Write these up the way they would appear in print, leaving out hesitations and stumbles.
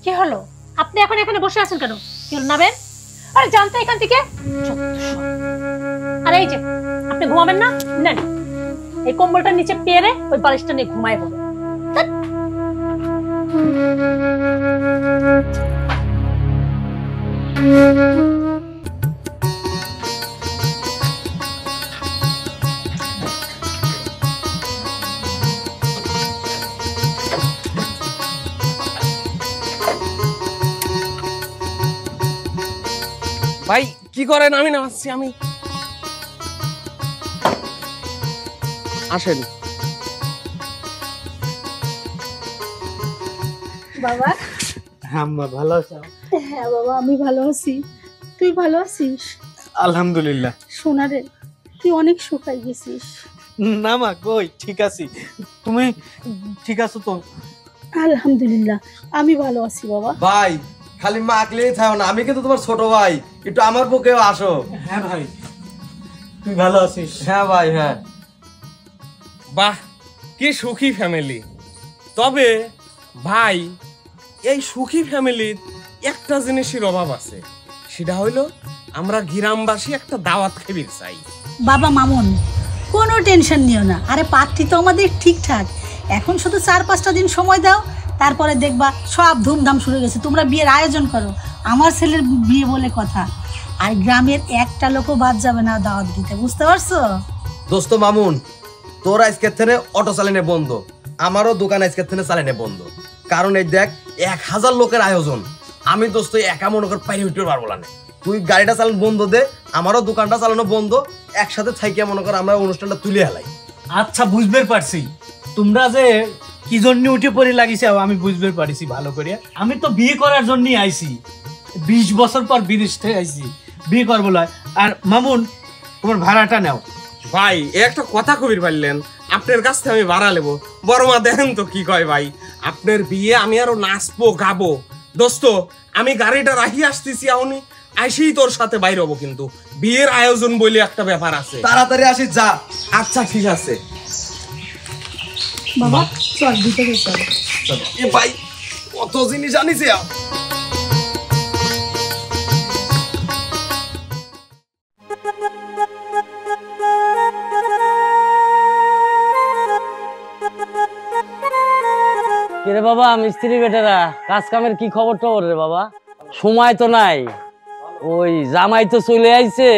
কি হলো? আপনি এখন এখানে বসে আছেন কেন? কি হলো নাবেন? আরে জানতো এখান থেকে। আরে এই যে আপনি ঘুমাবেন না? নেন এই কম্বলটা নিচে পেরে ওই বালিশটা নিয়ে ঘুমায় পড়ো। ভাই কি করেন? আমি নামাচ্ছি। আমি আসেন। বাবা। হ্যাঁ আম্মা, ভালো আছো? হ্যাঁ বাবা, আমি ভালো আছি। তুই ভালো আছিস? আলহামদুলিল্লাহ। সোনা রে, তুই অনেক শুকাই গেছিস। না মা, কই ঠিক আছি। তুমি ঠিক আছো তো? আলহামদুলিল্লাহ, আমি ভালো আছি বাবা। ভাই খালি মা আকলেই থাও না, আমি কিন্তু তোমার ছোট ভাই, একটু আমার বুকেও আসো। হ্যাঁ ভাই, তুই ভালো আছিস? হ্যাঁ ভাই, হ্যাঁ। বাহ, কি সুখী ফ্যামিলি। তবে ভাই, এই সুখী ফ্যামিলির একটা জিনিসের অভাব আছে, সেটা হইলো আমরা গ্রামবাসী একটা দাওয়াত খেবির চাই। বাবা মামুন, কোনো টেনশন নিও না। আরে পাত্রী তো আমাদের ঠিকঠাক, এখন শুধু 4-5টা দিন সময় দাও, তারপরে দেখবা সব ধুমধাম শুরু হয়ে গেছে। তোমরা বিয়ের আয়োজন করো, আমার ছেলের বিয়ে বলে কথা। আর গ্রামের একটা লোকও বাদ যাবে না দাওয়াত দিতে, বুঝতে পারছো? দোস্ত মামুন, তোর আজকের থেকে অটো চালানো বন্ধ, আমারও দোকান আজকের থেকে চালানো বন্ধ। কারণ এই দেখ 1000 লোকের আয়োজন, আমি দোস্ত একা মনে কর পাইরে উঠতে পারবো না। তুই গাড়িটা চালানো বন্ধ দে, আমারও দোকানটা চালানো বন্ধ, একসাথে থাইকে মনে কর আমরা অনুষ্ঠানটা তুলে হেলাই। আচ্ছা, বুঝতে পারছি তোমরা যে কি জন্য উঠে পড়ে লাগিছে, আমি বুঝতে পারছি ভালো করে। আমি তো বিয়ে করার জন্যই আইছি, 20 বছর পর বিদেশ থেকে আইছি বিয়ে করবো। আর মামুন, তোমার ভাড়াটা নাও। ভাই একটা কথা কবির পারলেন, আপনার কাছ থেকে আমি ভাড়া নেবো। বড় মা দেখেন তো কি কয় ভাই, আপনার বিয়ে আমি আরো নাচবো গাবো। দোস্ত আমি গাড়িটা রাখি আসতেছি, আউনি আইসেই তোর সাথে বাইর হবো, কিন্তু বিয়ের আয়োজন বলে একটা ব্যাপার আছে। তাড়াতাড়ি আসি যা। আচ্ছা ঠিক আছে বাবা চল ভিতরে চল। এ ভাই কত জিনিস জানিস। রে বাবা, মিস্ত্রি বেটারা কাজ কামের কি খবর টবর রে বাবা? সময় তো নাই, ওই জামাই তো চলে আইছে,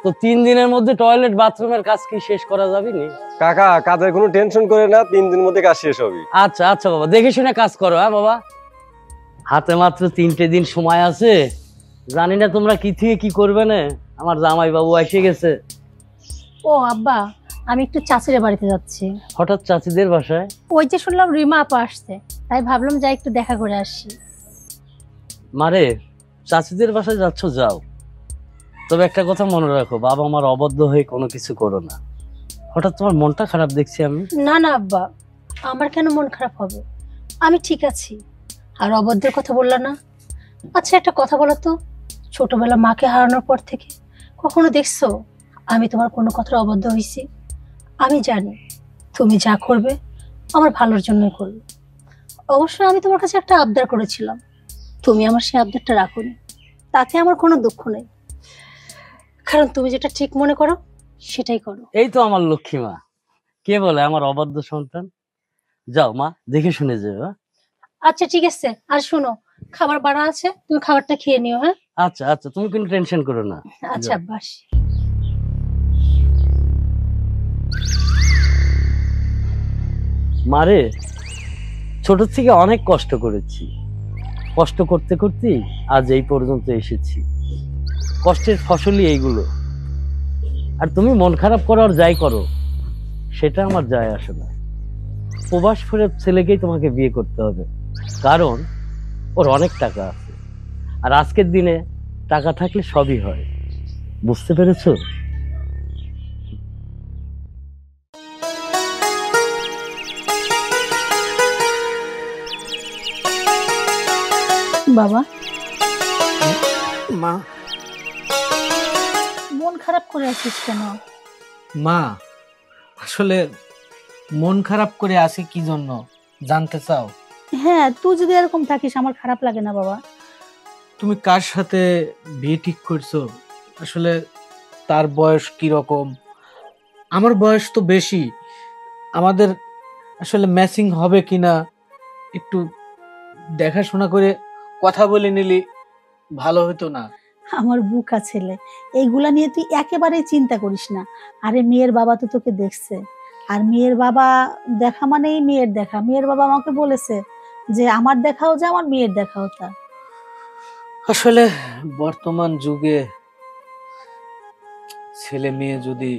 তো 3 দিনের মধ্যে টয়লেট বাথরুমের কাজ কি শেষ করা যাবে নি? কাকা, কাজের কোনো টেনশন করে না, 3 দিনের মধ্যে কাজ শেষ হবে। আচ্ছা আচ্ছা বাবা, দেখে শুনে কাজ করো। হ্যাঁ বাবা, হাতে মাত্র 3টে দিন সময় আছে, জানি না তোমরা কি থেকে কি করবে না। আমার জামাই বাবু এসে গেছে। ও আব্বা, আমি একটু চাচির বাড়িতে যাচ্ছি। হঠাৎ চাচিদের বাসায়? ওই যে শুনলাম রিমা আপা আসছে, তাই ভাবলাম যাই একটু দেখা করে আসি। মারে, চাচিদের বাসায় যাচ্ছ যাও, তবে একটা কথা মনে রাখো, বাবা আমার অবদ্ধ হয়ে কোনো কিছু করো না। হঠাৎ তোমার মনটা খারাপ দেখছি আমি। না না আব্বা, আমার কেন মন খারাপ হবে? আমি ঠিক আছি। আর অবদ্ধের কথা বললা না? আচ্ছা একটা কথা বলো তো, ছোটবেলা মাকে হারানোর পর থেকে কখনো দেখছো আমি তোমার কোনো কথার অবদ্ধ হয়েছি? আমি জানি তুমি যা করবে আমার ভালোর জন্যই করবে। অবশ্যই আমি তোমার কাছে একটা আবদার করেছিলাম, তুমি আমার সেই আবদারটা রাখোনি, তাতে আমার কোনো দুঃখ নেই, কারণ তুমি যেটা ঠিক মনে করো সেটাই করো। এই তো আমার লক্ষ্মী মা, কে বলে আমার অবাধ্য সন্তান। যাও মা, দেখে শুনে যাও। আচ্ছা ঠিক আছে, আর শোনো, খাবার বাড়া আছে, তুমি খাবারটা খেয়ে নিও। হ্যাঁ আচ্ছা আচ্ছা, তুমি কোনো টেনশন করো না। আচ্ছা বাস। মারে, ছোট থেকে অনেক কষ্ট করেছি, কষ্ট করতে করতেই আজ এই পর্যন্ত এসেছি। কষ্টের ফসলই এইগুলো। আর তুমি মন খারাপ করো আর যাই করো, সেটা আমার যায় আসে না। প্রবাস ফেরত ছেলেকেই তোমাকে বিয়ে করতে হবে, কারণ ওর অনেক টাকা আছে, আর আজকের দিনে টাকা থাকলে সবই হয়। বুঝতে পেরেছো? বাবা, মা, মন খারাপ করে আছিস কেন? মা আসলে মন খারাপ করে আছি কি জন্য জানতে চাও? হ্যাঁ, তুই যদি এরকম থাকিস আমার খারাপ লাগে না বাবা। তুমি কার সাথে বিয়ে ঠিক করছো? আসলে তার বয়স কি রকম? আমার বয়স তো বেশি, আমাদের আসলে ম্যাচিং হবে কিনা একটু দেখাশোনা করে কথা বলে নিলি ভালো হতো না? আমার বুকা ছেলে, এইগুলা নিয়ে তুই একেবারেই চিন্তা করিস না। আরে মেয়ের বাবা তো তোকে দেখছে, আর মেয়ের বাবা দেখা মানেই মেয়ের দেখা। মেয়ের বাবা আমাকে বলেছে যে আমার দেখাও যা, আমার মেয়ের দেখাও তা। আসলে বর্তমান যুগে ছেলে মেয়ে যদি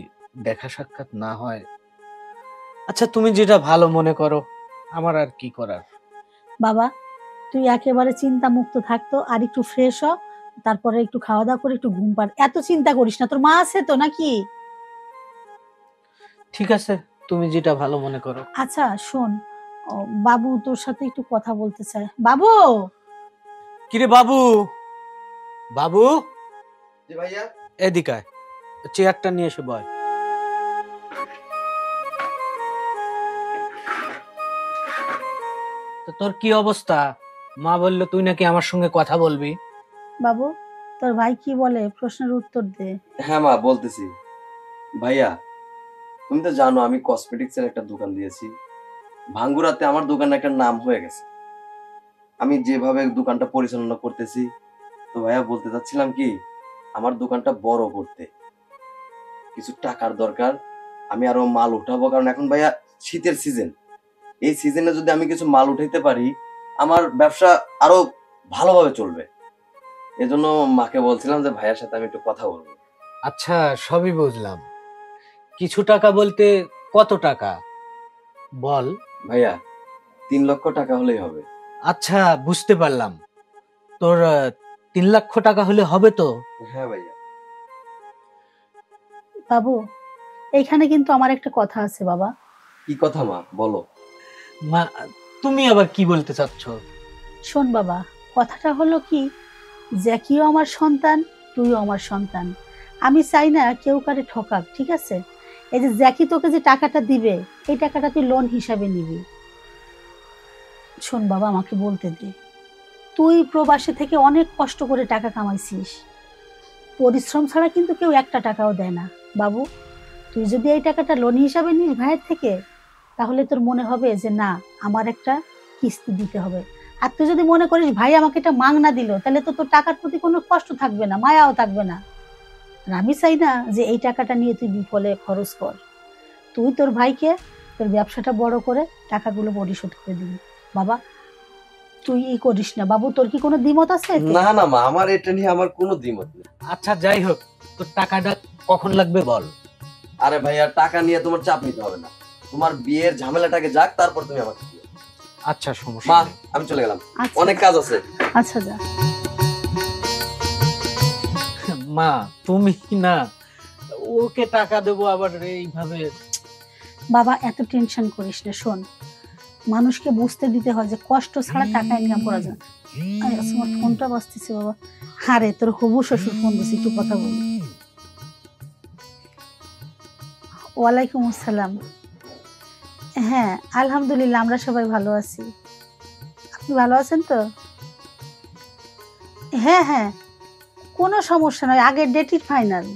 দেখা সাক্ষাৎ না হয়, আচ্ছা তুমি যেটা ভালো মনে করো, আমার আর কি করার। বাবা তুই একেবারে চিন্তা মুক্ত থাকতো, আর একটু ফ্রেশ হ, তারপরে একটু খাওয়া দাওয়া করে একটু ঘুম পাড়। এত চিন্তা করিস না, তোর মা আছে তো নাকি? ঠিক আছে, তুমি যেটা ভালো মনে করো। আচ্ছা শোন, বাবু তোর সাথে একটু কথা বলতে চায়। বাবু, কিরে বাবু? বাবু জি ভাইয়া। এদিকে আয়, চেয়ারটা নিয়ে এসে বয়। তো তোর কি অবস্থা? মা বললো তুই নাকি আমার সঙ্গে কথা বলবি। বাবু তোর ভাই কি বলে প্রশ্নের উত্তর দে। হ্যাঁ মা, বলতেছি। ভাইয়া, তুমি তো জানো আমি কসমেটিক্স এর একটা দোকান দিয়েছি। ভাঙ্গুরাতে আমার দোকানের একটা নাম হয়ে গেছে। আমি যেভাবে দোকানটা পরিচালনা করতেছি, তো ভাইয়া বলতে চাচ্ছিলাম কি, আমার দোকানটা বড় করতে কিছু টাকার দরকার। আমি আরো মাল উঠাবো, কারণ এখন ভাইয়া শীতের সিজন। এই সিজনে যদি আমি কিছু মাল উঠাইতে পারি, আমার ব্যবসা আরো ভালোভাবে চলবে। এজন্য মাকে বলছিলাম যে ভাইয়ার সাথে আমি একটু কথা বলবো। আচ্ছা সবই বুঝলাম, কিছু টাকা বলতে কত টাকা বল। ভাইয়া 3 লক্ষ টাকা হলেই হবে। আচ্ছা বুঝতে পারলাম, তোর 3 লক্ষ টাকা হলে হবে তো? হ্যাঁ ভাইয়া। বাবু এইখানে কিন্তু আমার একটা কথা আছে বাবা। কি কথা মা, বলো। মা তুমি আবার কি বলতে চাচ্ছ? শোন বাবা, কথাটা হলো কি, জ্যাকিও আমার সন্তান, তুইও আমার সন্তান। আমি চাই না কেউ কারে ঠকাক, ঠিক আছে? এই যে জ্যাকি তোকে যে টাকাটা দিবে, এই টাকাটা তুই লোন হিসাবে নিবি। শোন বাবা, আমাকে বলতে দে, তুই প্রবাসে থেকে অনেক কষ্ট করে টাকা কামাইছিস, পরিশ্রম ছাড়া কিন্তু কেউ একটা টাকাও দেয় না। বাবু তুই যদি এই টাকাটা লোন হিসাবে নিস ভাইয়ের থেকে, তাহলে তোর মনে হবে যে না, আমার একটা কিস্তি দিতে হবে। আর তুই যদি মনে করিস ভাই আমাকে এটা মাংনা দিল, তাহলে তো তোর টাকার প্রতি কোনো কষ্ট থাকবে না, মায়াও থাকবে না। আর আমি চাই না যে এই টাকাটা নিয়ে তুই বিফলে খরচ কর। তুই তোর ভাইকে তোর ব্যবসাটা বড় করে টাকাগুলো পরিশোধ করে দিবি। বাবা তুই করিস না বাবু, তোর কি কোনো দ্বিমত আছে এতে? না না মা, আমার এটা নিয়ে আমার কোনো দ্বিমত নেই। আচ্ছা যাই হোক, তোর টাকাটা কখন লাগবে বল। আরে ভাইয়া, টাকা নিয়ে তোমার চাপ নিতে হবে না। তোমার বিয়ের ঝামেলাটাকে যাক, তারপর তুমি আমাকে দিও। আচ্ছা সমস্যা মা নেই। আমি চলে গেলাম, আচ্ছা। অনেক কাজ আছে। আচ্ছা যা। মা তুমি না, ওকে টাকা দেবো আবার এইভাবে? বাবা এত টেনশন করিস না। শোন, মানুষকে বুঝতে দিতে হয় যে কষ্ট ছাড়া টাকা ইনকাম করা যায়। আরে আমার ফোনটা বাজতেছে বাবা। আরে তোর হবু শ্বশুর ফোন দিছে, একটু কথা বল। ওয়ালাইকুম আসসালাম। হ্যাঁ আলহামদুলিল্লাহ, আমরা সবাই ভালো আছি। আপনি ভালো আছেন তো? হ্যাঁ হ্যাঁ, কোনো সমস্যা নয়, আগের ডেটই ফাইনাল।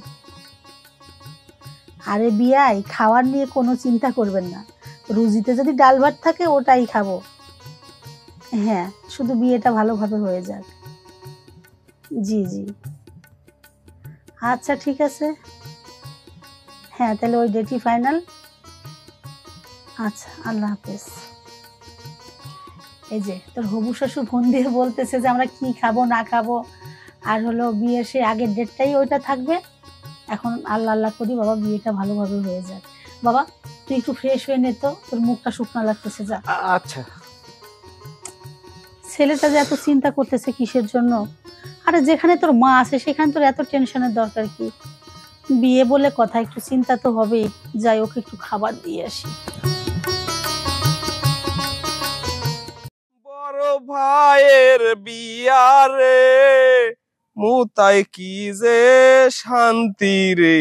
আরে বিয়াই, খাওয়ার নিয়ে কোনো চিন্তা করবেন না, রুজিতে যদি ডাল ভাত থাকে ওটাই খাবো। হ্যাঁ শুধু বিয়েটা ভালোভাবে হয়ে যাক। জি জি আচ্ছা ঠিক আছে। হ্যাঁ তাহলে ওই ডেটই ফাইনাল। আচ্ছা আল্লাহ হাফেজ। এই যে তোর হবু শ্বশুর ফোন দিয়ে বলতেছে যে আমরা কি খাবো না খাবো, আর হলো বিয়ের সেই আগের ডেটটাই ওইটা থাকবে। এখন আল্লাহ আল্লাহ করি বাবা, বিয়েটা ভালোভাবে হয়ে যাক। বাবা তুই একটু ফ্রেশ হয়ে নে তো, তোর মুখটা শুকনো লাগতেছে, যা। আচ্ছা। ছেলেটা যে এত চিন্তা করতেছে কিসের জন্য? আরে যেখানে তোর মা আছে সেখানে তোর এত টেনশনের দরকার কি? বিয়ে বলে কথা, একটু চিন্তা তো হবেই। যাই, ওকে একটু খাবার দিয়ে আসি। বড় ভাইয়ের বিয়ারে মুতাই কি যে শান্তি রে।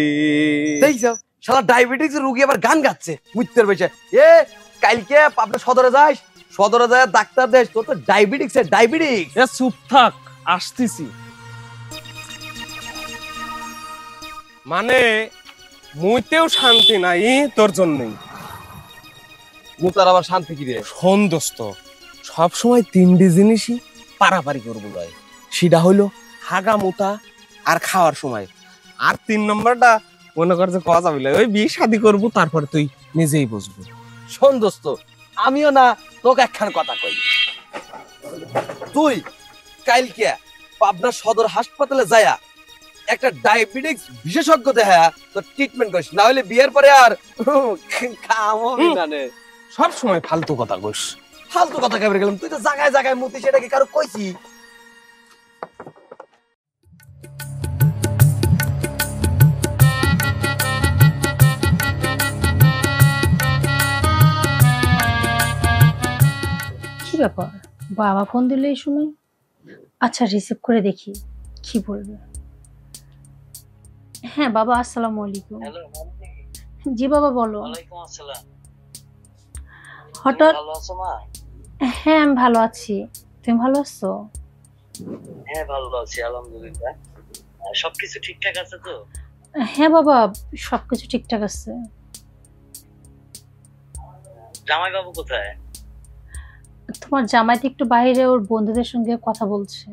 দেখছো শালা ডায়াবেটিস রোগী আবার গান গাচ্ছে মুত্তের বেশে। এ কালকে আপনার সদরে যাস, সদরে যায় ডাক্তার দেশ, তোর তো ডায়াবেটিক্স ডায়াবেটিক্স। এ চুপ থাক, আসতেছি। মানে মুইতেও শান্তি নাই তোর জন্যই। মুতার আবার শান্তি কি রে? শোন দোস্ত, সবসময় তিনটি জিনিসই পারাপারি করবো লয়, সেটা হইলো হাগা মুতা আর খাওয়ার সময়। আর 3 নম্বরটা মনে কর যে কথা বলে ওই বিয়ে শাদী করবো, তারপরে তুই নিজেই বুঝবো। শোন দোস্ত, আমিও না তোকে একখান কথা কই। তুই কালকে পাবনা সদর হাসপাতালে যায়া একটা ডায়াবেটিক্স বিশেষজ্ঞ দেখা তো ট্রিটমেন্ট করিস, না হলে বিয়ের পরে আর কাম হবে না রে। সব সময় ফালতু কথা কইস। ফালতু কথা কেবরে গেলাম, তুই তো জায়গায় জায়গায় মুতি, সেটা কি কারো কইছি? কি ব্যাপার, বাবা ফোন দিলে এই সময়? আচ্ছা রিসিভ করে দেখি কি বলবে। হ্যাঁ বাবা, আসসালামু আলাইকুম। হ্যালো জি বাবা বলো। ওয়ালাইকুম আসসালাম। হঠাৎ? ভালো আছো মা? হ্যাঁ আমি ভালো আছি, তুমি ভালো আছো? হ্যাঁ ভালো আছি আলহামদুলিল্লাহ। সবকিছু ঠিকঠাক আছে তো? হ্যাঁ বাবা, সবকিছু ঠিকঠাক আছে। জামাই বাবু কোথায়? তোমার জামাই তো একটু বাইরে ওর বন্ধুদের সঙ্গে কথা বলছে।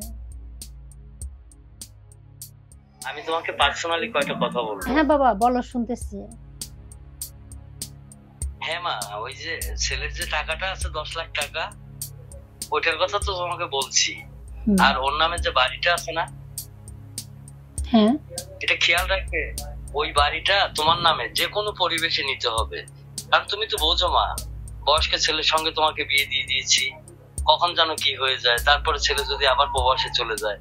আমি তোমাকে পার্সোনালি কয়টা কথা বলবো। হ্যাঁ বাবা বলো, শুনতেছি। হ্যাঁ মা, ওই যে ছেলের যে টাকাটা আছে 10 লাখ টাকা, ওইটার কথা তো তোমাকে বলছি। হুম, আর ওর নামে যে বাড়িটা আছে না, হ্যাঁ এটা খেয়াল রাখবে। ওই বাড়িটা তোমার নামে যে কোনো পরিবেশে নিতে হবে। কারণ তুমি তো বোঝো মা, বয়স্ক ছেলের সঙ্গে তোমাকে বিয়ে দিয়ে দিয়েছি, কখন জানো কি হয়ে যায়। তারপরে ছেলে যদি আবার প্রবাসে চলে যায়,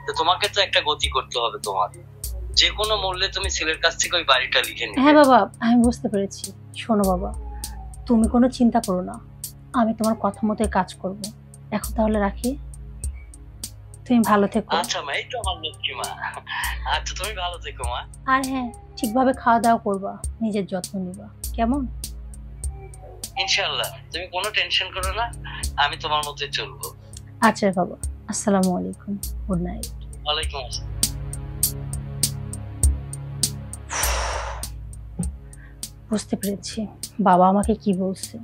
তো তোমাকে তো একটা গতি করতে হবে। তোমার যে কোনো মূল্যে তুমি ছেলের কাছ থেকে ওই বাড়িটা লিখে নিবে। হ্যাঁ বাবা আমি বুঝতে পেরেছি। শোনো বাবা, তুমি কোনো চিন্তা করো না, আমি তোমার কথা মতোই কাজ করব। এখন তাহলে রাখি, তুমি ভালো থেকো। আচ্ছা মা, এই তো আমার লক্ষ্মী মা। আচ্ছা তুমি ভালো থেকো মা। আর হ্যাঁ, ঠিকভাবে খাওয়া দাওয়া করবা, নিজের যত্ন নিবা, কেমন? ইনশাআল্লাহ, তুমি কোনো টেনশন করো না, আমি তোমার মতোই চলবো। আচ্ছা বাবা, আসসালামু আলাইকুম, গুড নাইট। ওয়ালাইকুম আসসালাম। বুঝতে পেরেছি বাবা আমাকে কি বলছে।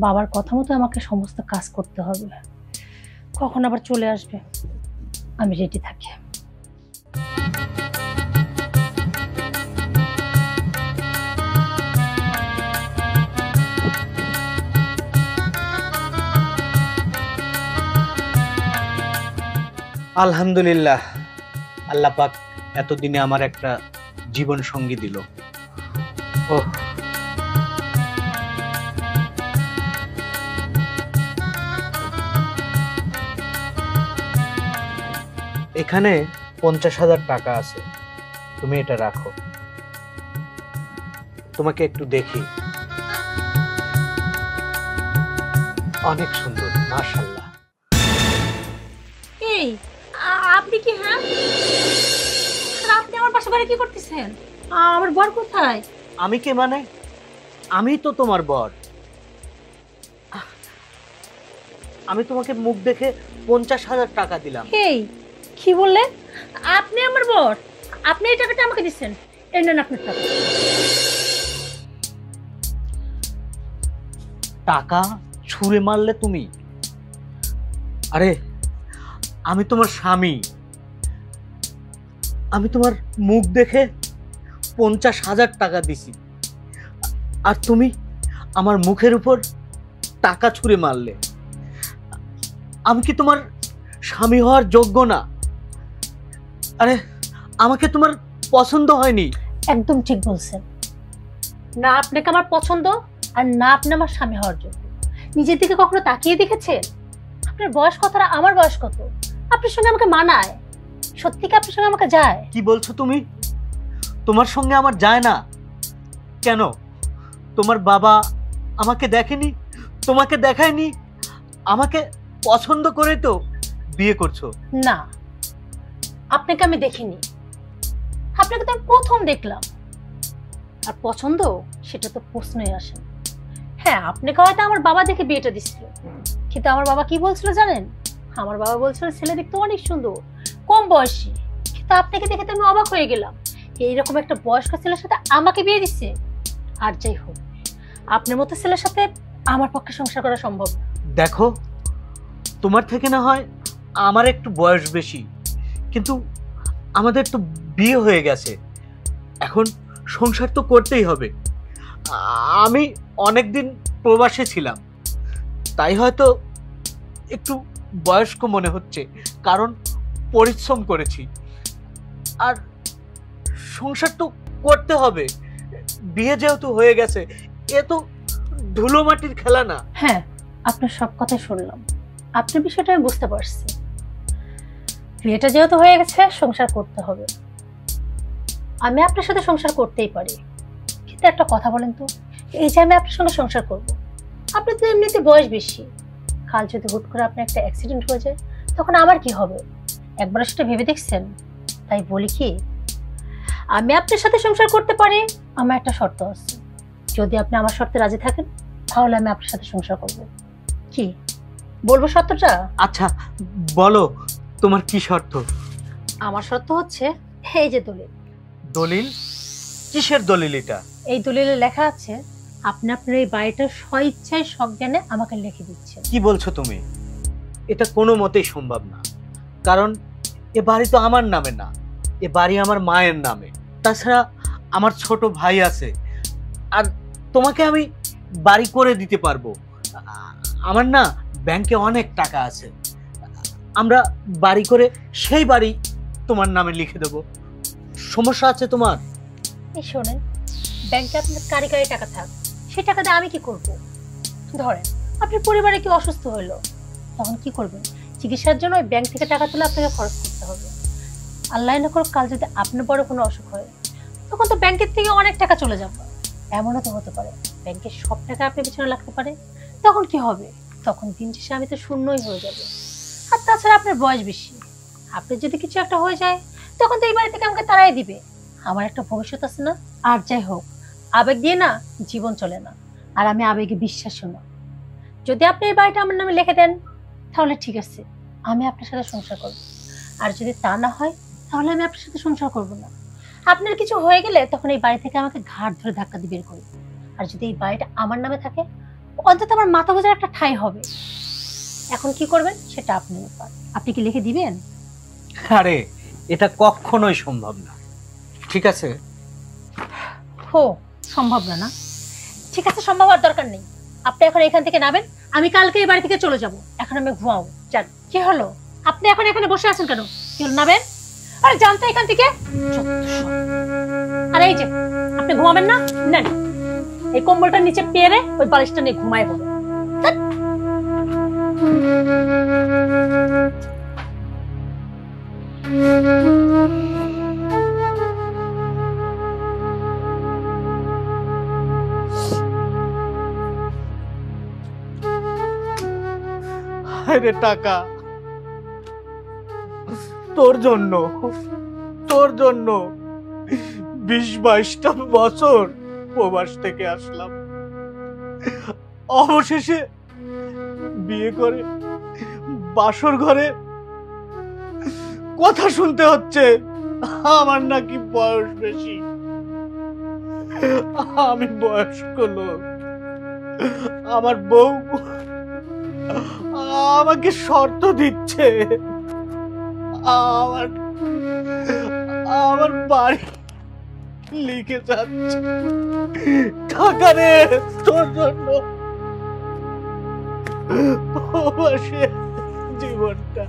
বাবার কথা মতো আমাকে সমস্ত কাজ করতে হবে। কখন আবার চলে আসবে, আমি রেডি থাকি। আলহামদুলিল্লাহ, আল্লাহ পাক এতদিনে আমার একটা জীবন সঙ্গী দিল। ওহ, এখানে 50,000 টাকা আছে, তুমি এটা রাখো। তোমাকে একটু দেখি, অনেক সুন্দর মাশাআল্লাহ। এই আপনি কি? হ্যাঁ আপনি আমার পাশে বাড়ি কি করতেছেন? আমার বর কোথায়? আমি কে মানে? আমি তো তোমার বর। আমি তোমাকে মুখ দেখে 50,000 টাকা দিলাম। এই কি বললেন? আপনি আমার বর? আপনি এই টাকাটা আমাকে দিচ্ছেন? এই নেন আপনার টাকা। টাকা ছুঁড়ে মারলে তুমি? আরে আমি তোমার স্বামী, আমি তোমার মুখ দেখে 50,000 টাকা দিছি, আর তুমি আমার মুখের উপর টাকা ছুঁড়ে মারলে। আমি কি তোমার স্বামী হওয়ার যোগ্য না? আরে আমাকে তোমার পছন্দ হয়নি। একদম ঠিক বলছেন, না আপনাকে আমার পছন্দ, আর না আপনি আমার স্বামী হওয়ার যোগ্য। নিজের দিকে কখনো তাকিয়ে দেখেছেন? আপনার বয়স কত আর আমার বয়স কত? আপনার সঙ্গে আমাকে মানায়? সত্যি কি আপনার সঙ্গে আমাকে যায়? কি বলছো তুমি? তোমার সঙ্গে আমার যায় না কেন? তোমার বাবা আমাকে দেখেনি, তোমাকে দেখায়নি, আমাকে পছন্দ করে তো বিয়ে করছো? না, আপনাকে আমি দেখিনি, আপনাকে তো আমি প্রথম দেখলাম। আর পছন্দ, সেটা তো প্রশ্নই আসে না। হ্যাঁ, আপনাকে হয়তো আমার বাবা দেখে বিয়েটা দিচ্ছিল, কিন্তু আমার বাবা কি বলছিল জানেন? আমার বাবা বলছিল ছেলে দেখতে অনেক সুন্দর, কম বয়সী। কিন্তু আপনাকে দেখে তো আমি অবাক হয়ে গেলাম, এইরকম একটা বয়স্ক ছেলের সাথে আমাকে বিয়ে দিচ্ছে। আর যাই হোক, আপনার মতো ছেলের সাথে আমার পক্ষে সংসার করা সম্ভব না। দেখো, তোমার থেকে না হয় আমার একটু বয়স বেশি, কিন্তু আমাদের তো বিয়ে হয়ে গেছে, এখন সংসার তো করতেই হবে। আমি অনেকদিন প্রবাসে ছিলাম, তাই হয়তো একটু বয়স্ক মনে হচ্ছে, কারণ পরিশ্রম করেছি। আর সংসার তো করতে হবে, বিয়ে যেহেতু হয়ে গেছে, এ তো ধুলো মাটির খেলা না। হ্যাঁ, আপনার সব কথা শুনলাম, আপনার বিষয়টা আমি বুঝতে পারছি। বিয়েটা যেহেতু হয়ে গেছে, সংসার করতে হবে। আমি আপনার সাথে সংসার করতেই পারি, কিন্তু একটা কথা বলেন তো, এই যে আমি আপনার সঙ্গে সংসার করব, আপনি তো এমনিতে বয়স বেশি, কাল যদি হুট করে আপনার একটা অ্যাক্সিডেন্ট হয়ে যায়, তখন আমার কি হবে? একবার সেটা ভেবে দেখছেন? তাই বলি কি, আমি আপনার সাথে সংসার করতে পারি, আমার একটা শর্ত আছে। যদি আপনি আমার শর্তে রাজি থাকেন, তাহলে আমি আপনার সাথে সংসার করব। কি বলবো শর্তটা? আচ্ছা বলো, তোমার কি শর্ত? আমার শর্ত হচ্ছে এই যে দলিল। দলিল? কিসের দলিল এটা? এই দলিলে লেখা আছে আপনি আপনার এই বাড়িটা স্বইচ্ছায় সজ্ঞানে আমাকে লিখে দিচ্ছেন। কি বলছো তুমি? এটা কোনো মতেই সম্ভব না, কারণ এ বাড়ি তো আমার নামে না, এ বাড়ি আমার মায়ের নামে। তাছাড়া আমার ছোট ভাই আছে, আর তোমাকে আমি বাড়ি করে দিতে পারবো। আমার না ব্যাংকে অনেক টাকা আছে, আমরা বাড়ি করে সেই বাড়ি তোমার নামে লিখে দেব। সমস্যা আছে তোমার? এই শোনেন, ব্যাংকে আপনার কারি কারি টাকা থাক, সেই টাকা দিয়ে আমি কি করব? ধরেন আপনার পরিবারে কি অসুস্থ হলো, তখন কি করবেন? চিকিৎসার জন্য ওই ব্যাংক থেকে টাকা তুলে আপনাকে খরচ করতে হবে। আল্লাহ না করুক, কাল যদি আপনার বড় কোনো অসুখ হয়, তখন তো ব্যাংকের থেকে অনেক টাকা চলে যাবে। এমনও তো হতে পারে ব্যাংকের সব টাকা আপনার পিছনে লাগতে পারে, তখন কি হবে? তখন দিন শেষে আমি তো শূন্যই হয়ে যাবে। আর তাছাড়া আপনার বয়স বেশি, আপনার যদি কিছু একটা হয়ে যায়, তখন তো এই বাড়ি থেকে আমাকে তাড়াই দিবে। আমার একটা ভবিষ্যৎ আছে না? আর যাই হোক, আবেগ দিয়ে না জীবন চলে না, আর আমি আবেগে বিশ্বাসও না। যদি আপনি এই বাড়িটা আমার নামে লিখে দেন, তাহলে ঠিক আছে, আমি আপনার সাথে সংসার করব। আর যদি তা না হয়, তাহলে আমি আপনার সাথে সংসার করব না। আপনার কিছু হয়ে গেলে তখন এই বাড়ি থেকে আমাকে ঘাট ধরে ধাক্কা দিয়ে বের করবে। আর যদি এই বাড়িটা আমার নামে থাকে, অন্তত আমার মাথা গোজার একটা ঠাঁই হবে। এখন কি করবেন সেটা আপনার ব্যাপার। আপনি কি লিখে দিবেন? আরে এটা কখনোই সম্ভব না। ঠিক আছে? হো, সম্ভব না? না ঠিক আছে, সম্ভব হওয়ার দরকার নেই। আপনি এখন এখান থেকে নামেন, আমি কালকে এই বাড়ি থেকে চলে যাব। এখন আমি ঘুমাবো। যান। কি হলো, আপনি এখন এখানে বসে আছেন কেন? কি হলো, নামেন। আরে জানতো এখান থেকে। আর এই যে আপনি ঘুমাবেন না, নেন এই কম্বলটা নিচে পেরে ওই বালিশটা নিয়ে ঘুমায় পড়ে। আরে টাকা, তোর জন্য 20-22টা বছর প্রবাস থেকে আসলাম, অবশেষে বিয়ে করে বাসর ঘরে কথা শুনতে হচ্ছে আমার নাকি বয়স বেশি। আমি বয়স্ক লোক, আমার বউ আমাকে শর্ত দিচ্ছে, আমার বাড়ি লিখে যাচ্ছে। টাকা রে, তোর জন্য প্রবাসে জীবনটা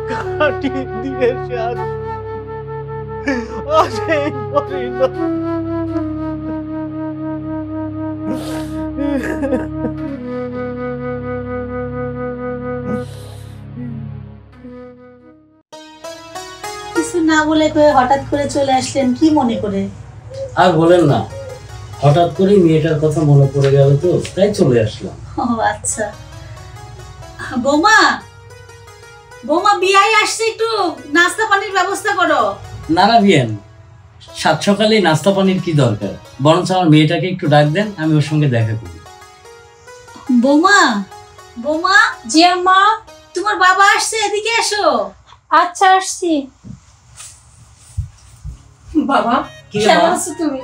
কাটিয়ে দিয়েছে। আজ এই পরিণত। কিছু না বলে হঠাৎ করে চলে আসলেন, কি মনে করে? আর বলেন না, হঠাৎ করে মেয়েটার কথা মনে পড়ে গেল তো, তাই চলে আসলাম। ও আচ্ছা। বৌমা, বিয়াই আসছে, একটু নাস্তা পানির ব্যবস্থা করো। না না বিয়েন, সাত সকালে নাস্তা পানির কি দরকার, বরঞ্চ আমার মেয়েটাকে একটু ডাক দেন, আমি ওর সঙ্গে দেখা করি। বৌমা, বৌমা, জি আম্মা। তোমার বাবা আসছে, এদিকে এসো। আচ্ছা আসছি। বাবা কি রে কেমন মা? আছো তুমি?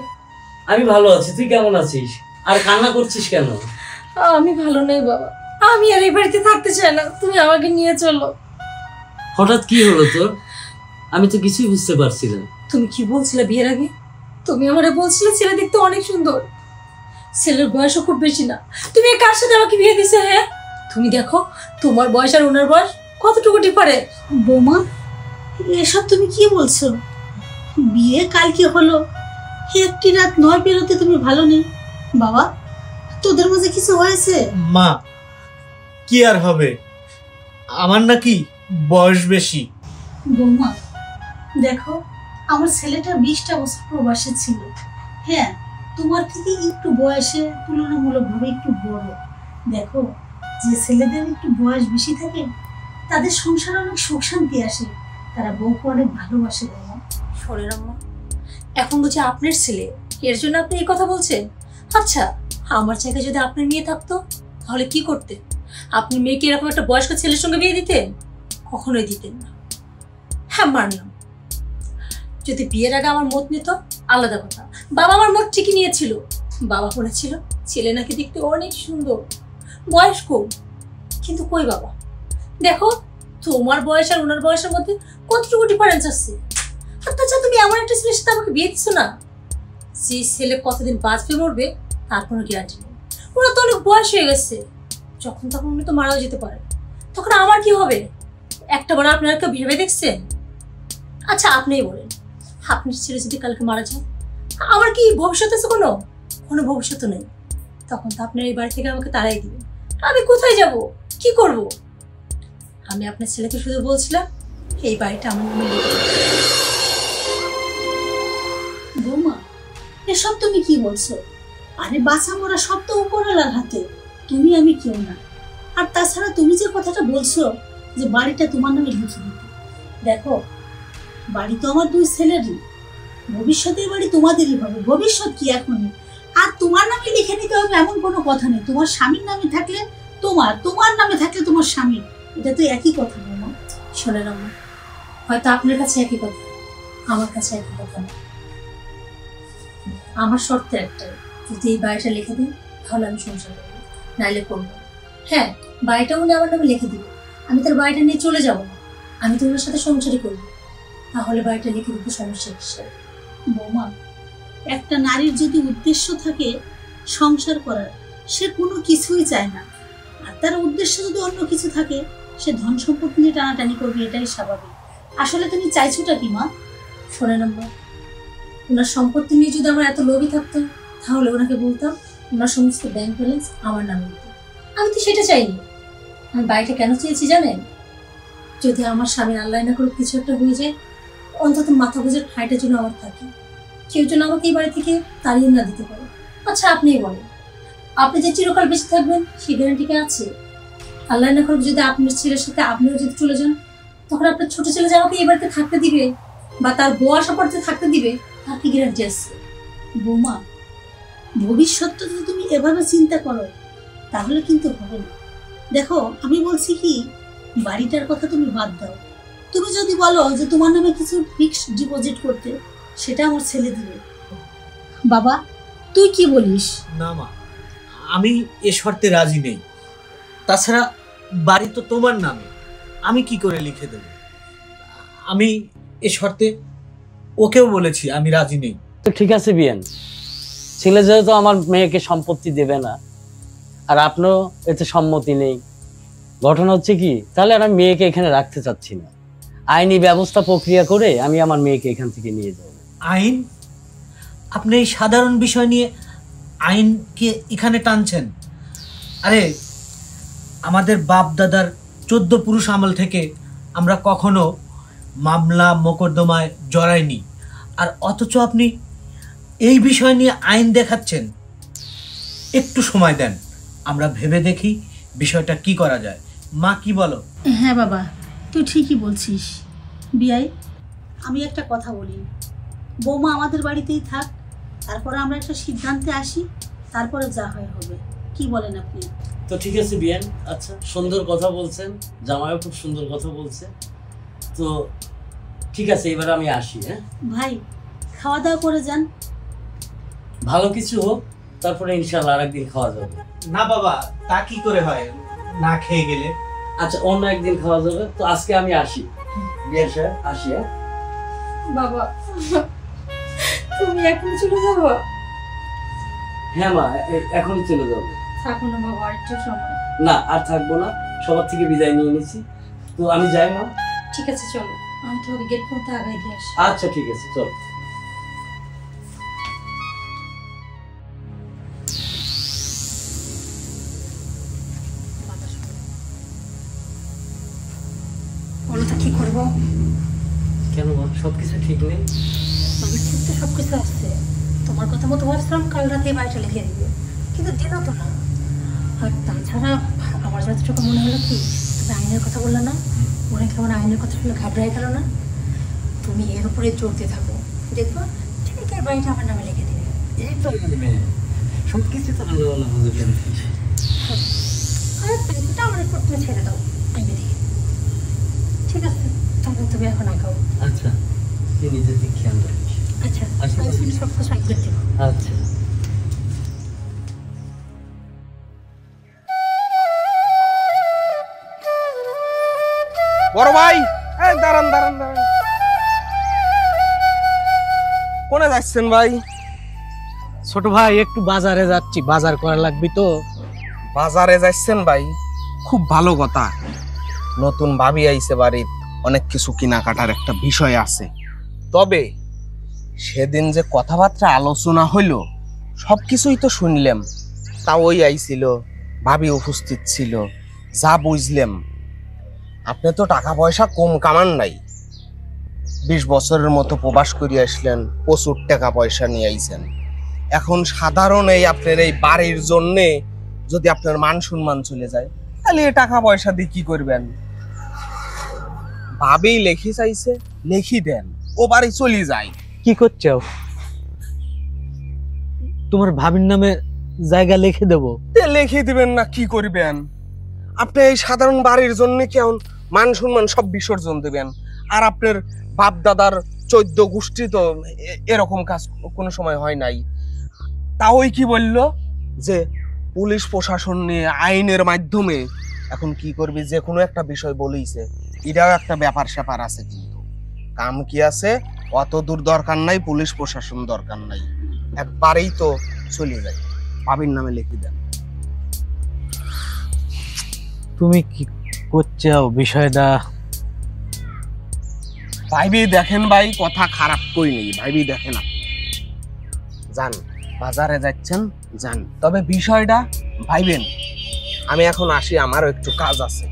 আমি ভালো আছি, তুই কেমন আছিস? আর কান্না করছিস কেন? আমি ভালো নেই বাবা, আমি আর এই বাড়িতে থাকতে চাই না, তুমি আমাকে নিয়ে চলো। হঠাৎ কি হলো তোর? আমি তো কিছুই বুঝতে পারছি না। তুমি কি বলছিলে বিয়ের আগে? তুমি আমারে বলছিলে ছেলে দেখতে অনেক সুন্দর, ছেলের বয়সও খুব বেশি না। তুমি কার সাথে আমাকে বিয়ে দিছো? হ্যাঁ, তুমি দেখো তোমার বয়স আর ওনার বয়স কতটুকু ডিফারেন্ট। বৌমা, এসব তুমি কি বলছো? বিয়ে কালকে হলো, একটি রাত নয় পেরোতে তুমি ভালো নেই। বাবা, তোদের মাঝে কিছু হয়েছে? মা, কি আর হবে, আমার নাকি বয়স বেশি। বৌমা দেখো, আমার ছেলেটা 20টা বছর প্রবাসে ছিল। হ্যাঁ, তোমার থেকে একটু বয়সে তুলনামূলকভাবে একটু বড়। দেখো, যে ছেলেদের একটু বয়স বেশি থাকে তাদের সংসারে অনেক সুখ শান্তি আসে, তারা বউকে অনেক ভালোবাসে। বৌমা, শোনেন আম্মা, এখন বুঝি আপনার ছেলে, এর জন্য আপনি এই কথা বলছেন? আচ্ছা, আমার জায়গায় যদি আপনার মেয়ে থাকতো তাহলে কি করতে? আপনি মেয়েকে এরকম একটা বয়স্ক ছেলের সঙ্গে বিয়ে দিতেন? কখনোই দিতেন না। হ্যাঁ মানলাম, যদি বিয়ের আগে আমার মত নিত আলাদা কথা। বাবা আমার মত ঠিকই নিয়েছিল। বাবা বলেছিল ছেলে নাকি দেখতে অনেক সুন্দর, বয়স কম। কিন্তু কই বাবা, দেখো তোমার বয়স আর ওনার বয়সের মধ্যে কতটুকু ডিফারেন্স আছে। আচ্ছা, তুমি এমন একটা ছেলের সাথে আমাকে বিয়ে দিচ্ছ না, যে ছেলে কতদিন বাঁচবে মরবে তার কোনো গ্যারান্টি নেই। ওরা তো অনেক বয়স হয়ে গেছে, যখন তখন উনি তো মারাও যেতে পারে, তখন আমার কি হবে? একটা বার আপনারা কেউ ভেবে দেখছেন? আচ্ছা আপনিই বলেন, আপনার ছেলে যদি কালকে মারা যায়, আমার কি ভবিষ্যৎ আছে? কোনো কোনো ভবিষ্যৎ নেই। তখন তো আপনার এই বাড়ি থেকে আমাকে তাড়াই দিবেন। আমি কোথায় যাব, কি করব? আমি আপনার ছেলেকে শুধু বলছিলাম এই বাড়িটা আমার নামে লিখে দিন। বৌমা, এসব তুমি কি বলছো? আরে বাঁচা মরা সব তো উপরওয়ালার হাতে, তুমি আমি কেউ না। আর তাছাড়া তুমি যে কথাটা বলছো যে বাড়িটা তোমার নামে লিখে দিতে, দেখো বাড়ি তো আমার 2 ছেলেরই, ভবিষ্যতে বাড়ি তোমাদেরই হবে। ভবিষ্যৎ কি এখনই, আর তোমার নামে লিখে নিতে হবে এমন কোনো কথা নেই। তোমার স্বামীর নামে থাকলে তোমার, তোমার নামে থাকলে তোমার স্বামী, এটা তো একই কথা। বলো, শোনেন আম্মা, হয়তো আপনার কাছে একই কথা, আমার কাছে একই কথা না। আমার শর্ত একটাই, যদি এই বাড়িটা লিখে দিন তাহলে আমি সংসার করবো, নাইলে করবো। হ্যাঁ, বাড়িটা উনি আমার নামে লিখে দিবে, আমি তার বাড়িটা নিয়ে চলে যাবো না, আমি তো ওনার সাথে সংসারই করবো। তাহলে বাড়িটা লিখে দিতে সমস্যা কিসের? বৌমা, একটা নারীর যদি উদ্দেশ্য থাকে সংসার করার, সে কোনো কিছুই চায় না। আর তার উদ্দেশ্য যদি অন্য কিছু থাকে, সে ধন সম্পত্তি নিয়ে টানাটানি করবে, এটাই স্বাভাবিক। আসলে তুমি চাইছোটা কি মা? শোনেন আম্মা, ওনার সম্পত্তি নিয়ে যদি আমার এত লোভী থাকতাম তাহলে ওনাকে বলতাম ওনার সমস্ত ব্যাংক ব্যালেন্স আমার নামে দিতে। আমি তো সেটা চাইনি। আমি বাড়িটা কেন চেয়েছি জানেন? যদি আমার স্বামী আল্লাহ না করে কিছু একটা হয়ে যায়, অন্তত মাথা গোঁজার ঠাঁইটা যেন আমার থাকে, কেউ যেন আমাকে এই বাড়ি থেকে তাড়িয়ে না দিতে পারে। আচ্ছা আপনিই বলেন, আপনি যে চিরকাল বেঁচে থাকবেন সেই গ্যারান্টি কি আছে? আল্লাহ না করুক যদি আপনার ছেলের সাথে আপনিও যদি চলে যান, তখন আপনার ছোট ছেলে যে আমাকে এই বাড়িতে থাকতে দিবে বা তার বউ আসার পর যে থাকতে দিবে, তার কি গ্যারান্টি আছে? বৌমা, ভবিষ্যৎটা যদি তুমি এভাবে চিন্তা করো তাহলে কিন্তু হবে না। দেখো, আমি বলছি কি, বাড়িটার কথা তুমি বাদ দাও। তুমি যদি বলো যে তোমার নামে কিছু ফিক্সড ডিপোজিট করতে, সেটা আমার ছেলে দিবে। বাবা, তুই কি বলিস? না মা, আমি এ শর্তে রাজি নেই। তাছাড়া বাড়ি তো তোমার নামে, আমি কি করে লিখে দেব? আমি এ শর্তে ওকেও বলেছি আমি রাজি নেই। তো ঠিক আছে বিয়ান, ছেলে যেহেতু আমার মেয়েকে সম্পত্তি দেবে না, আর আপনারও এতে সম্মতি নেই, ঘটনা হচ্ছে কি, তাহলে আর আমি মেয়েকে এখানে রাখতে চাচ্ছি না। আইনি ব্যবস্থা প্রক্রিয়া করে আমি আমার মেয়েকে এখান থেকে নিয়ে যাব। আইন? আপনি এই সাধারণ বিষয় নিয়ে আইনকে এখানে টানছেন? আরে, আমাদের বাপ দাদার 14 পুরুষ আমল থেকে আমরা কখনো মামলা মোকদ্দমায় জড়াইনি, আর অথচ আপনি এই বিষয় নিয়ে আইন দেখাচ্ছেন। একটু সময় দেন, আমরা ভেবে দেখি বিষয়টা কি করা যায়। মা কি বলো? হ্যাঁ বাবা, তুই ঠিকই বলছিস। বিয়াই, আমি একটা কথা বলি, বৌমা আমাদের বাড়িতেই থাক, তারপরে আমরা একটা সিদ্ধান্তে আসি, তারপরে যা হয় হবে। কি বলেন আপনি? তো ঠিক আছে বিয়ান, আচ্ছা সুন্দর কথা বলছেন, জামাইও খুব সুন্দর কথা বলছে। তো ঠিক আছে, এবার আমি আসি। হ্যাঁ ভাই, খাওয়া দাওয়া করে যান। ভালো কিছু হোক, তারপরে ইনশাল্লাহ আরেকদিন খাওয়া যাবে। না বাবা, তা কি করে হয় না খেয়ে গেলে? আচ্ছা অন্য একদিন খাওয়া যাবে। তো আজকে আমি আসি বিয়ান সাহেব, আসি। হ্যাঁ বাবা, তুমি এখন চলে যাবো? হ্যাঁ মা, এখনই চলে যাবো। থাকো না বাবা, আরেকটু সময়। না আর থাকবো না, সবার থেকে বিদায় নিয়ে নিয়েছি। তো আমি যাই মা। ঠিক আছে চলো, আমি তোমাকে গেট পর্যন্ত আগাই দিয়ে আসি। আচ্ছা ঠিক আছে, চলো। বলো তো কি করবো? কেন মা, সবকিছু ঠিক নেই? আমি ঠিক তো সবকিছু আসছে, তোমার কথা মতো ভাবছিলাম কাল রাতে বাড়িটা লিখে দিবে, কিন্তু দিল তো না। আর তাছাড়া আমার যতটুকু মনে হলো কি, তুমি আইনের কথা বললে না, মনে কেমন আইনের কথা শুনে ঘাবড়াই গেল না? তুমি এর উপরে জোর দিয়ে থাকো, দেখবো ঠিক এই বাড়িটা আমার নামে লিখে দিবে। এই তো সবকিছু তো ভালো ভালো বুঝে ফেলছি। আর বাকিটা আমার উপর তুমি ছেড়ে দাও, আমি দেখি। ঠিক আছে, তাহলে তুমি এখন আঁকাও। আচ্ছা, তুই নিজের দিক খেয়াল রাখিস। আচ্ছা, আমি সব কিছু আগে দেবো। আচ্ছা। বড় ভাই, এই দাঁড়ান দাঁড়ান দাঁড়ান, কোনে যাচ্ছেন ভাই? ছোট ভাই, একটু বাজারে যাচ্ছি, বাজার করা লাগবে তো। বাজারে যাচ্ছেন ভাই? খুব ভালো কথা। নতুন ভাবি আইছে বাড়ির, অনেক কিছু কেনাকাটার একটা বিষয় আছে। তবে সেদিন যে কথাবার্তা আলোচনা হইলো সবকিছুই তো শুনলাম। তা ওই আইছিল, ভাবি উপস্থিত ছিল, যা বুঝলাম আপনি তো টাকা পয়সা কম কামান নাই। 20 বছরের মতো প্রবাস করে আসলেন, প্রচুর টাকা পয়সা নিয়ে আইছেন। এখন সাধারণ এই আপনার এই বাড়ির জন্যে যদি আপনার মান সম্মান চলে যায়, তাহলে এই টাকা পয়সা দিয়ে কি করবেন? ভাবেই লেখি চাইছে, লেখি দেন, ও বাড়ি চলে যায়। কি করছো? তোমার ভাবির নামে জায়গা লিখে দেবো? লেখে দিবেন না, কি করবেন? আপনি এই সাধারণ বাড়ির জন্য কেমন মান সম্মান সব বিসর্জন দেবেন? আর আপনার বাপ দাদার 14 গোষ্ঠী তো এরকম কাজ কোনো সময় হয় নাই। তা ওই কি বললো যে পুলিশ প্রশাসন নিয়ে আইনের মাধ্যমে এখন কি করবি, যে কোনো একটা বিষয় বলেইছে। এটাও একটা ব্যাপার স্যাপার আছে, কিন্তু কাম কি আছে, অত দূর দরকার নাই, পুলিশ প্রশাসন দরকার নাই, একবারেই তো চলে যায়। ভাবির নামে লিখে দেন। তুমি কি করছো বিষয়টা? ভাইবি দেখেন ভাই, কথা খারাপ কই নেই, ভাইবি দেখেন আপনি যান, বাজারে যাচ্ছেন যান, তবে বিষয়টা ভাইবেন। আমি এখন আসি, আমারও একটু কাজ আছে।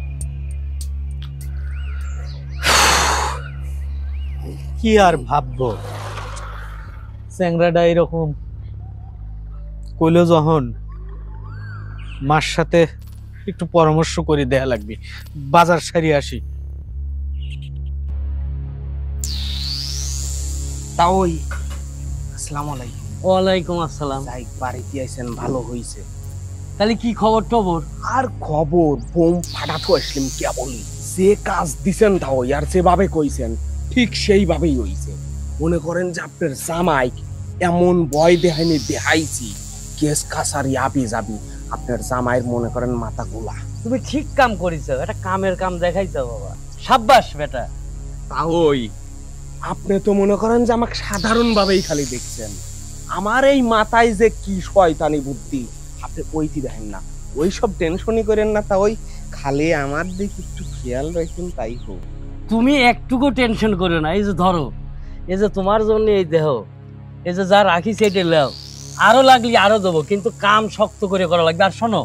কি আর ভাববো, চ্যাংরাটা এরকম কইলো যখন, মার সাথে একটু পরামর্শ করে দেয়া লাগবে। বাজার সারি আসি। তা ওই আসসালামু আলাইকুম। ওয়ালাইকুম আসসালাম। যাই বাড়িতে আইছেন, ভালো হইছে। তাহলে কি খবর টবর? আর খবর, বোম ফাটাতে আসলাম কেবল। যে কাজ দিছেন তা ওই, আর যেভাবে কইছেন ঠিক সেইভাবেই হইছে। মনে করেন যে আপনার জামাই এমন ভয় দেখাইনি দেখাইছি, কেস কাছারি আবি যাবি, আপনার জামাইয়ের মনে করেন মাথা গোলা। তুমি ঠিক কাম করিছো, এটা কামের কাম দেখাইছো বাবা, সাব্বাস বেটা। তা ওই আপনি তো মনে করেন যে আমাকে সাধারণ ভাবেই খালি দেখছেন, আমার এই মাথায় যে কি শয়তানি বুদ্ধি আপনি ওইটি দেখেন না। ওই সব টেনশনই করেন না, তা ওই খালি আমার দিকে একটু খেয়াল রাখুন, তাই হোক। তুমি একটুকু টেনশন করো না। এই যে ধরো, এই যে তোমার জন্য এই দেহ, এই যে যা রাখি সেটা লেও, আরো লাগলি আরো দেবো, কিন্তু কাম শক্ত করে করা লাগবে। আর শোনো,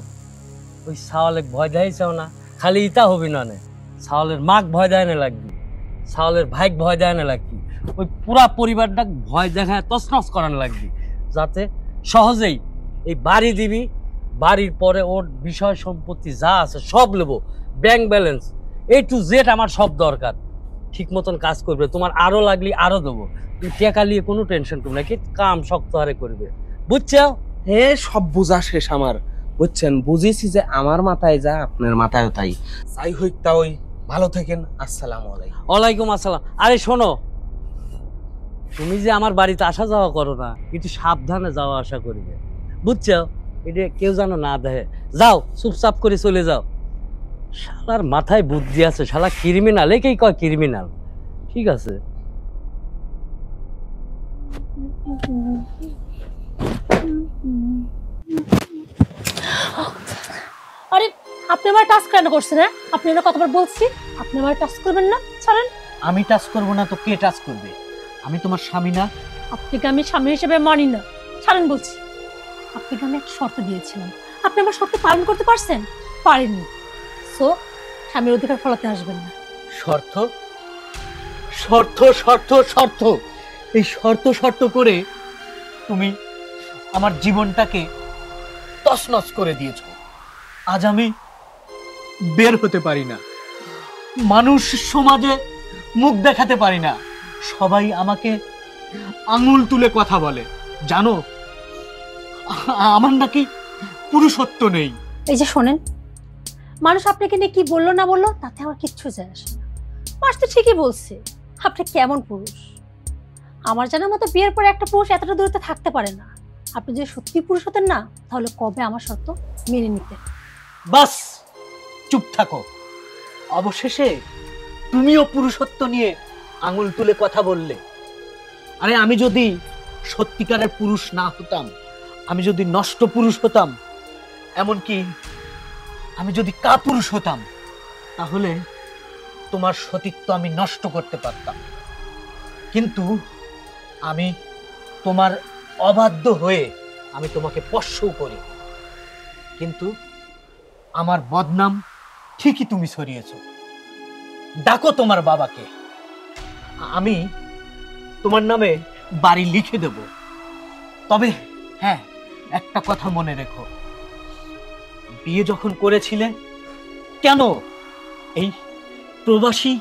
ওই সাওয়ালে ভয় দেখাইছাও না, খালি ইটা হবি না, সাওয়ালের মাক ভয় দেয় না লাগবি, সাওয়ালের ভাইক ভয় দেয় না লাগবি, ওই পুরা পরিবারটা ভয় দেখায় তছনছ করানো লাগবি, যাতে সহজেই এই বাড়ি দিবি। বাড়ির পরে ওর বিষয় সম্পত্তি যা আছে সব নেবো, bank balance A to Z আমার সব দরকার। ঠিক মতন কাজ করবে, তোমার আরো লাগলে আরো দেবো। তুমি টাকা নিয়ে কোনো টেনশন করবে না, কি কাম শক্ত হারে করবে, বুঝছো? হে সব বোঝা শেষ আমার, বুঝছেন? বুঝেছি যে আমার মাথায় যা আপনার মাথায় তাই। যাই হোক তা ওই, ভালো থাকেন, আসসালামু আলাইকুম। ওয়ালাইকুম আসসালাম। আরে শোনো, তুমি যে আমার বাড়িতে আসা যাওয়া করো না, একটু সাবধানে যাওয়া আসা করবে, বুঝছো? এটা কেউ যেন না দেখে। যাও, চুপচাপ করে চলে যাও। শালার মাথায় বুদ্ধি আছে, শালা ক্রিমিনাল, একেই কয় ক্রিমিনাল। ঠিক আছে। আরে আপনি আমার টাচ কেন করছেন? হ্যাঁ, আপনি আমার কতবার বলছি আপনি আমার টাচ করবেন না। ছাড়েন। আমি টাচ করবো না তো কে টাচ করবে? আমি তোমার স্বামী না? আপনাকে আমি স্বামী হিসেবে মানি না। ছাড়েন বলছি। আপনাকে আমি একটা শর্ত দিয়েছিলাম, আপনি আমার শর্ত পালন করতে পারছেন? পারেননি। সো স্বামীর অধিকার ফলাতে আসবেন না। শর্ত শর্ত শর্ত শর্ত, এই শর্ত শর্ত করে তুমি আমার জীবনটাকে তছনছ করে দিয়েছো। আজ আমি বের হতে পারি না, মানুষ সমাজে মুখ দেখাতে পারি না, সবাই আমাকে আঙুল তুলে কথা বলে। জানো, আমার নাকি পুরুষত্ব নেই। এই যে শোনেন, মানুষ আপনাকে নিয়ে কি বললো না বললো তাতে আমার কিচ্ছু যায় আসে না। মানুষ তো ঠিকই বলছে, আপনি কেমন পুরুষ। আমার জানার মতো বিয়ের পরে একটা পুরুষ এতটা দূরত্বে থাকতে পারে না। আপনি যদি সত্যি পুরুষ হতেন না, তাহলে কবে আমার শর্ত মেনে নিতেন। বাস, চুপ থাকো। অবশেষে তুমিও পুরুষত্ব নিয়ে আঙুল তুলে কথা বললে। আরে আমি যদি সত্যিকারের পুরুষ না হতাম, আমি যদি নষ্ট পুরুষ হতাম, এমনকি আমি যদি কাপুরুষ হতাম, তাহলে তোমার সতীত্ব আমি নষ্ট করতে পারতাম। কিন্তু আমি তোমার অবাধ্য হয়ে আমি তোমাকে স্পর্শও করি, কিন্তু আমার বদনাম ঠিকই তুমি ছড়িয়েছো। ডাকো তোমার বাবাকে, আমি তোমার নামে বাড়ি লিখে দেব। তবে হ্যাঁ, একটা কথা মনে রেখো, বিয়ে যখন করেছিলে, কেন এই প্রবাসী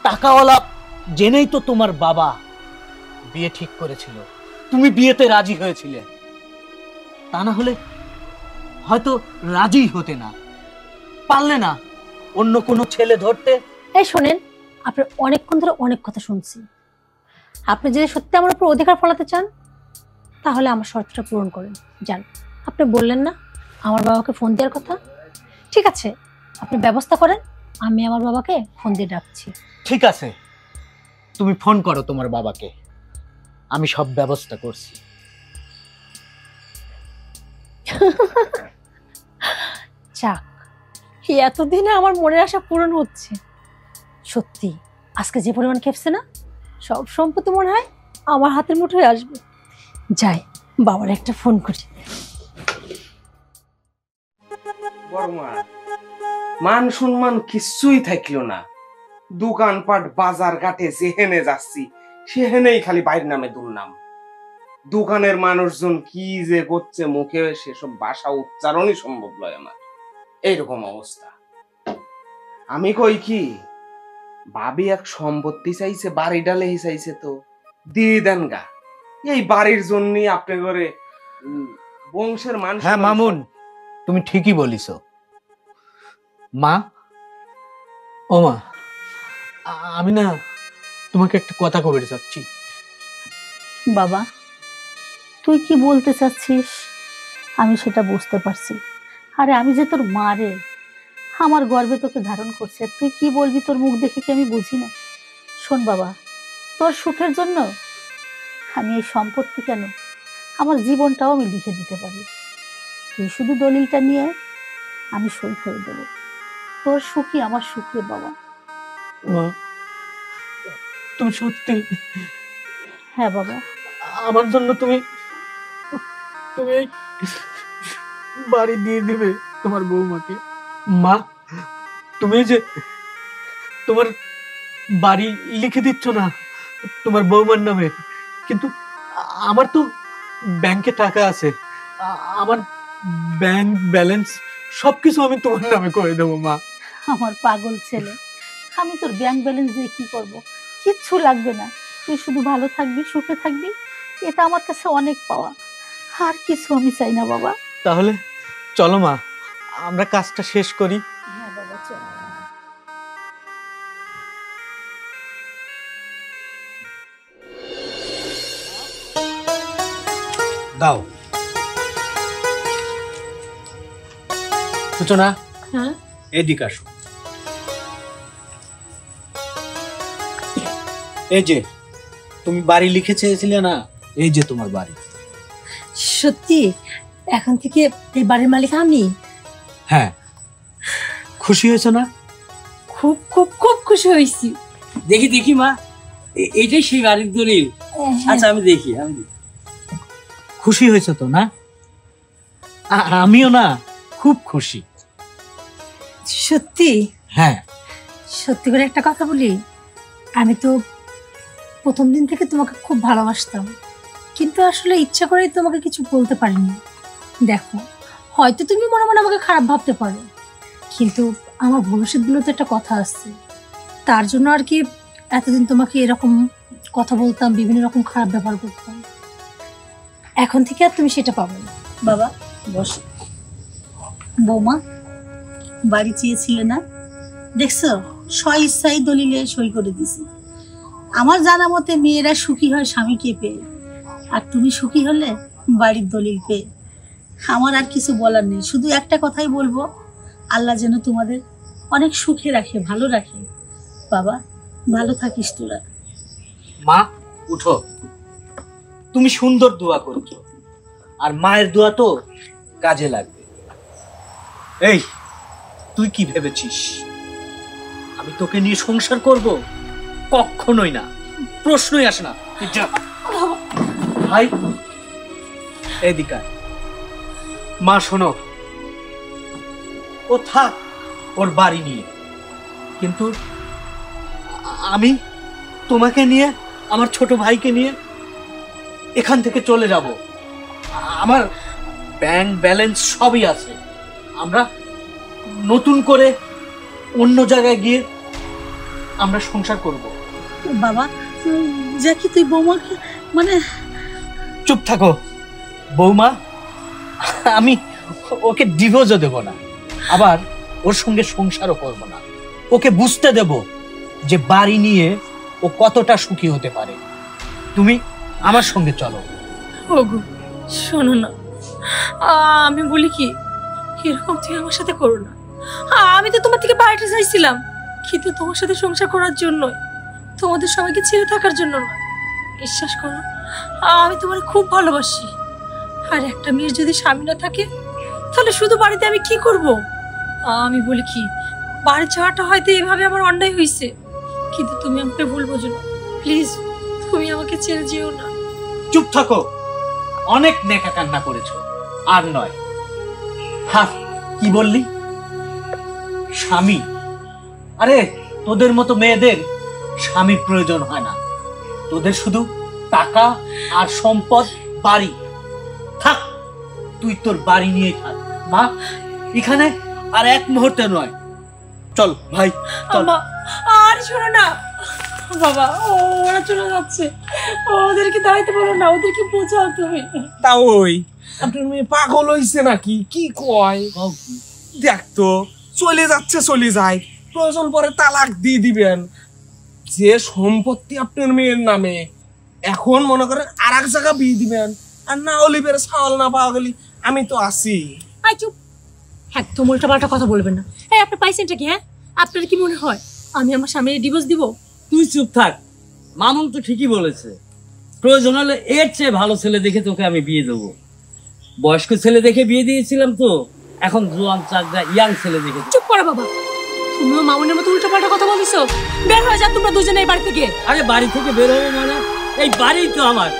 টাকাওয়ালা জেনেই তো তোমার বাবা বিয়ে ঠিক করেছিল, তুমি বিয়েতে রাজি হয়েছিলে। তা না হলে হয়তো রাজি হতে না পারলে না অন্য কোনো ছেলে ধরতে। এই শোনেন, আপনি অনেকক্ষণ ধরে অনেক কথা শুনছি। আপনি যদি সত্যি আমার উপর অধিকার ফলাতে চান, তাহলে আমার শর্তটা পূরণ করেন। যান। আপনি বললেন না আমার বাবাকে ফোন দেওয়ার কথা? ঠিক আছে, আপনি ব্যবস্থা করেন, আমি আমার বাবাকে ফোন দিয়ে ডাকছি। ঠিক আছে, তুমি ফোন করো তোমার বাবাকে, আমি সব ব্যবস্থা করছি। যাক, এতদিনে আমার মনের আশা পূরণ হচ্ছে। সত্যি আজকে যে পরিমাণ খেপছে না, সব সম্পত্তি মনে হয় আমার হাতের মুঠোয় আসবে। যাই, বাবার একটা ফোন করি। বর্মা, মান সম্মান কিছুই থাকলো না। দোকানপাট বাজার ঘাটে যেহেনে যাচ্ছি সেহেনেই খালি বাইর নামে দুর্নাম। দোকানের মানুষজন কি যে করছে মুখে সেসব ভাষা উচ্চারণই সম্ভব নয় আমার। এইরকম অবস্থা। আমি কই কি, ভাবি এক সম্পত্তি চাইছে, বাড়ি ডালে চাইছে, তো দিয়ে দেন গা। এই বাড়ির জন্যই আপনি করে বংশের মানুষ। হ্যাঁ মামুন, তুমি ঠিকই বলিস। মা, ও মা, আমি না তোমাকে একটা কথা কবে চাচ্ছি। বাবা, তুই কি বলতে চাচ্ছিস আমি সেটা বুঝতে পারছি। আরে আমি যে তোর মা রে, আমার গর্বে তোকে ধারণ করছে, তুই কি বলবি তোর মুখ দেখে কি আমি বুঝি না? শোন বাবা, তোর সুখের জন্য আমি এই সম্পত্তি কেন, আমার জীবনটাও আমি লিখে দিতে পারি। তুই শুধু দলিলটা নিয়ে আমি সই করে দেবো। তোর সুখই আমার সুখ রে বাবা। মা, তুমি সত্যি? হ্যাঁ বাবা। আমার জন্য তুমি তুমি এই বাড়ি দিয়ে দিবে তোমার বৌমাকে? মা, তুমি যে তোমার বাড়ি লিখে দিচ্ছ না তোমার বৌমার নামে, কিন্তু আমার তো ব্যাংকে টাকা আছে, আমার ব্যাংক ব্যালেন্স সবকিছু আমি তোমার নামে করে দেবো। মা, আমার পাগল ছেলে, আমি তোর ব্যাংক ব্যালেন্স দিয়ে কি করব? কিচ্ছু লাগবে না, তুই শুধু ভালো থাকবি, সুখে থাকবি, এটা আমার কাছে অনেক পাওয়া। আর কিছু আমি চাই না বাবা। তাহলে চলো মা, আমরা কাজটা শেষ করি। হ্যাঁ বাবা, চল। দাও সূচনা, হ্যাঁ এদিকে আসো। এই যে তুমি বাড়ি লিখে চেয়েছিলে না, এই যে তোমার বাড়ি। সত্যি এখন থেকে এই বাড়ির মালিক আমি? হ্যাঁ, খুশি হয়েছো না? খুব খুব খুব খুশি হয়েছি। দেখি দেখি মা, এইটাই সেই বাড়ির দলিল। আচ্ছা আমি দেখি। খুশি হয়েছে তো না? আমিও না খুব খুশি। সত্যি? হ্যাঁ। সত্যি করে একটা কথা বলি, আমি তো প্রথম দিন থেকে তোমাকে খুব ভালোবাসতাম, কিন্তু আসলে ইচ্ছা করেই তোমাকে কিছু বলতে পারিনি। দেখো, হয়তো তুমি মনে মনে আমাকে খারাপ ভাবতে পারো, কিন্তু আমার ভবিষ্যৎগুলো তো একটা কথা আছে, তার জন্য আর কি এতদিন তোমাকে এরকম কথা বলতাম, বিভিন্ন রকম খারাপ ব্যবহার করতাম। এখন থেকে আর তুমি সেটা পাবে না। বাবা বস। বৌমা, বাড়ি চেয়েছিলে না, দেখছো স্বইচ্ছাই দলিলে সই করে দিছি। আমার জানা মতে মেয়েরা সুখী হয় স্বামীকে পেয়ে, আর তুমি সুখী হলে বাড়ির দলিল পেয়ে। আমার আর কিছু বলার নেই, শুধু একটা কথাই বলবো, আল্লাহ যেন তোমাদের অনেক সুখে রাখে, ভালো রাখে। বাবা ভালো থাকিস তোরা। মা উঠো, তুমি সুন্দর দোয়া করেছো, আর মায়ের দোয়া তো কাজে লাগবে। এই তুই কি ভেবেছিস আমি তোকে নিয়ে সংসার করব? কখনোই না, প্রশ্নই আসে না। তুই যা ভাই, এদিকে আয়। মা শোনো, ও থাক ওর বাড়ি নিয়ে, কিন্তু আমি তোমাকে নিয়ে, আমার ছোট ভাইকে নিয়ে এখান থেকে চলে যাব। আমার ব্যাংক ব্যালেন্স সবই আছে, আমরা নতুন করে অন্য জায়গায় গিয়ে আমরা সংসার করব। বাবা জ্যাকি, তুই বৌমাকে মানে... চুপ থাকো বৌমা, আমি ওকে ডিভোর্সও দেব না, আবার ওর সঙ্গে সংসারও করব না। ওকে বুঝতে দেব যে বাড়ি নিয়ে ও কতটা সুখী হতে পারে। তুমি আমার সঙ্গে চলো। ওগো শোনো না, আমি বলি কি, এরকম তুমি আমার সাথে করো না। আমি তো তোমার থেকে বাড়িটা চাইছিলাম, কিন্তু তোমার সাথে সংসার করার জন্য, তোমাদের সবাইকে ছেড়ে থাকার জন্য না। বিশ্বাস করো, আমি তোমার খুব ভালোবাসি। আর একটা মেয়ের যদি স্বামী না থাকে, তাহলে শুধু বাড়িতে আমি কি করব? আমি বলি কি, বাড়ি ছাড়াটা হয়তো এভাবে আমার অন্যায় হয়েছে, কিন্তু তুমি আমাকে ভুল বোঝো না। প্লিজ তুমি আমাকে ছেড়ে যেও না। চুপ থাকো, অনেক নেকা কান্না করেছো, আর নয়। হ্যাঁ, কি বললি? স্বামী? আরে তোদের মতো মেয়েদের স্বামীর প্রয়োজন হয় না, তোদের শুধু টাকা আর সম্পদ, বাড়ি। থাক, তুই তোর বাড়ি নিয়ে থাক। মা, এখানে আর এক মুহূর্তে নয়। চল ভাই, চল। আর শোনো না বাবা, ওরা চলে যাচ্ছে, ওদেরকে দাঁড়াইতে বলো না, ওদেরকে বোঝাও তুমি। তা ওই আপনার মেয়ে পাগল হইছে নাকি? কি কয় দেখতো, চলে যাচ্ছে, চলে যায়, প্রয়োজন পরে তালাক দিয়ে দিবেন। যে সম্পত্তি আপনার মেয়ের নামে, এখন মনে করেন আর এক জায়গা বিয়ে দিবেন, আর না অলিভের ছাওয়াল না পাওয়া গেলি আমি তো আছি। আই চুপ, একদম উল্টা পাল্টা কথা বলবেন না। এই আপনি পাইছেনটা কি? হ্যাঁ, আপনার কি মনে হয় আমি আমার স্বামীর ডিভোর্স দিব? তুই চুপ থাক, মামুন তো ঠিকই বলেছে। প্রয়োজন হলে এর চেয়ে ভালো ছেলে দেখে তোকে আমি বিয়ে দেবো। বয়স্ক ছেলে দেখে বিয়ে দিয়েছিলাম, তো এখন জোয়ান চাকরা ইয়াং ছেলে দেখে। চুপ করো বাবা, তুমিও মামুনের মতো উল্টা পাল্টা কথা বলছো। বের হয়ে যা তোমরা দুজনে এই বাড়ি থেকে। আরে বাড়ি থেকে বের হবো মানে? এই বাড়ি তো আমার।